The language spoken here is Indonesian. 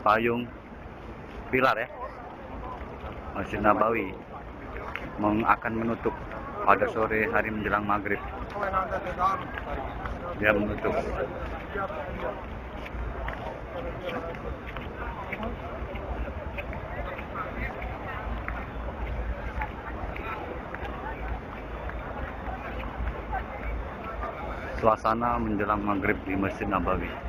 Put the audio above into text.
payung pilar ya. Masjid Nabawi akan menutup pada sore hari menjelang maghrib. Dia menutup. Suasana menjelang maghrib di Masjid Nabawi.